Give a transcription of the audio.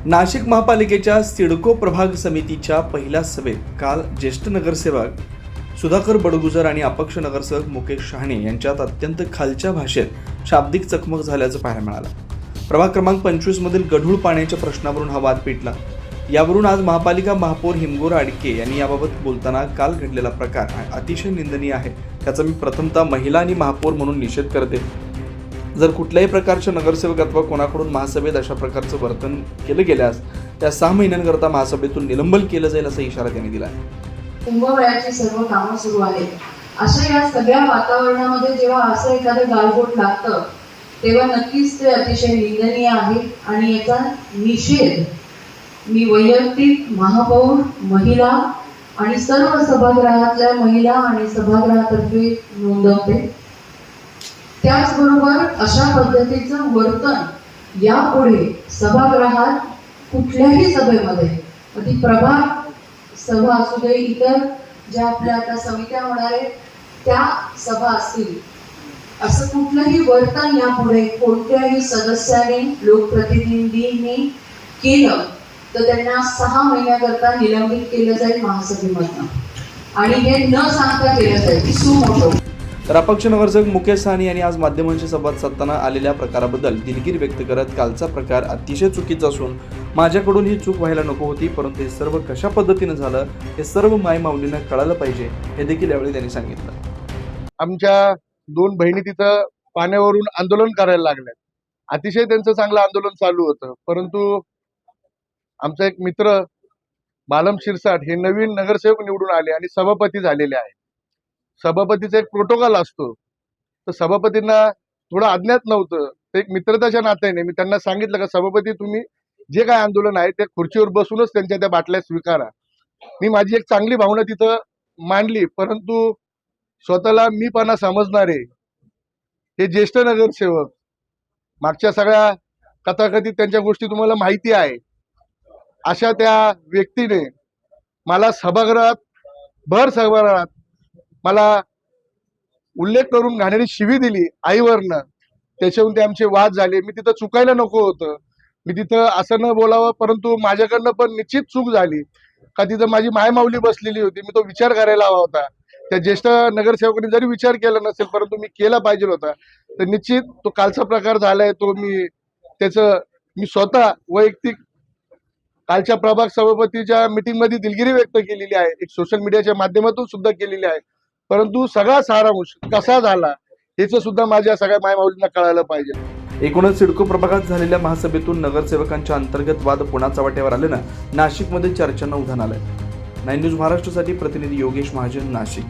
नाशिक महापालिकेच्या सिडको प्रभाग समितीच्या पहिल्या सभेत काल ज्येष्ठ नगरसेवक सुधाकर बडगुजर आणि अपक्ष नगरसेवक मुकेश शहाणे यांच्यात अत्यंत खालच्या भाषेत शाब्दिक चकमक झाल्याचं पाहायला मिळालं. प्रभाग क्रमांक 25 मधील गढूळ पाण्याच्या प्रश्नावरून हा वाद पेटला. यावरून आज महापालिका महापौर हिमगोरा अडके यांनी याबाबत बोलताना काल घडलेला प्रकार अतिशय निंदनीय आहे, त्याचा मी प्रथमतः महिला आणि महापौर म्हणून निषेध करते. जर कुठल्याही प्रकारच्या नगरसेवक अथवा कोणाकडून महासभेत अशा प्रकारचं वर्तन केलं गेल्यास त्या 6 महिन्यांकरता महासभेतून निलंबन केलं जाईल असा इशारा त्यांनी दिला आहे. कुंभमेळ्याची सर्व कामं सुरू आहेत. अशा या सगळ्या वातावरणामध्ये जेव्हा असं एखादं गालबोट लागतं तेव्हा नक्कीच ते अतिशय निंदनीय आहे आणि याचा निषेध मी वैयक्तिक महापौर, महिला आणि सर्व सभागृहातल्या महिला आणि सभागृहातर्फे नोंदवते. त्याचबरोबर अशा पद्धतीचं वर्तन यापुढे सभागृहात कुठल्याही सभेमध्ये, ती प्रभाग सभा असू दे, इतर ज्या आपल्या आता समित्या होणार आहेत त्या सभा असतील, असं कुठलंही वर्तन यापुढे कोणत्याही सदस्याने, लोकप्रतिनिधींनी केलं तर त्यांना 6 महिन्याकरता निलंबित केलं जाईल महासभेमधनं आणि हे न सांगता केलं जाईल. सुमोटो. तर अपक्ष नगरसेवक मुकेश शहाणे यांनी आज माध्यमांशी संवाद साधताना आलेल्या प्रकाराबद्दल दिलगिरी व्यक्त करत कालचा प्रकार अतिशय चुकीचा असून माझ्याकडून ही चूक व्हायला नको होती, परंतु हे सर्व कशा पद्धतीने झालं हे सर्व मायमाऊलींना कळालं पाहिजे हे देखील यावेळी त्यांनी सांगितलं. आमच्या 2 बहिणी तिथं पाण्यावरून आंदोलन करायला लागल्या. अतिशय त्यांचं चांगलं आंदोलन चालू होतं, परंतु आमचा एक मित्र बालम शिरसाट हे नवीन नगरसेवक निवडून आले आणि सभापती झालेले आहेत. सभापतीचा एक प्रोटोकॉल असतो, तर सभापतींना थोडं अज्ञात नव्हतं. एक मित्रताच्या नात्याने मी त्यांना सांगितलं का सभापती तुम्ही जे काय आंदोलन आहे ते खुर्चीवर बसूनच त्यांच्या त्या बाटल्या स्वीकारा. मी माझी एक चांगली भावना तिथं मांडली, परंतु स्वतःला मीपणा समजणारे हे ज्येष्ठ नगरसेवक, मागच्या सगळ्या कथाकथित त्यांच्या गोष्टी तुम्हाला माहिती आहे, अशा त्या व्यक्तीने मला भर सभागृहात मला उल्लेख करून घाणेरी शिवी दिली आईवरनं. त्याच्याहून ते आमचे वाद झाले. मी तिथं चुकायला नको होतं, मी तिथं असं न बोलावं, परंतु माझ्याकडनं पण निश्चित चूक झाली का तिथं माझी मायमाऊली बसलेली होती. मी तो विचार करायला हवा होता. त्या ज्येष्ठ नगरसेवकांनी जरी विचार केला नसेल परंतु मी केला पाहिजे होता. तर निश्चित तो कालचा प्रकार झालाय तो मी स्वतः वैयक्तिक कालच्या प्रभाग सभापतीच्या मीटिंगमध्ये दिलगिरी व्यक्त केलेली आहे, एक सोशल मीडियाच्या माध्यमातून सुद्धा केलेली आहे. परंतु सगळा सारांश कसा झाला हेच सुद्धा माझ्या सगळ्या मायमाऊलींना कळायला पाहिजे. एकूणच सिडको प्रभागात झालेल्या महासभेतून नगरसेवकांच्या अंतर्गत वाद पुन्हा चव्हाट्यावर आल्यानं नाशिकमध्ये चर्चांना उधाण आलंय. 9 न्यूज महाराष्ट्रासाठी प्रतिनिधी योगेश महाजन, नाशिक.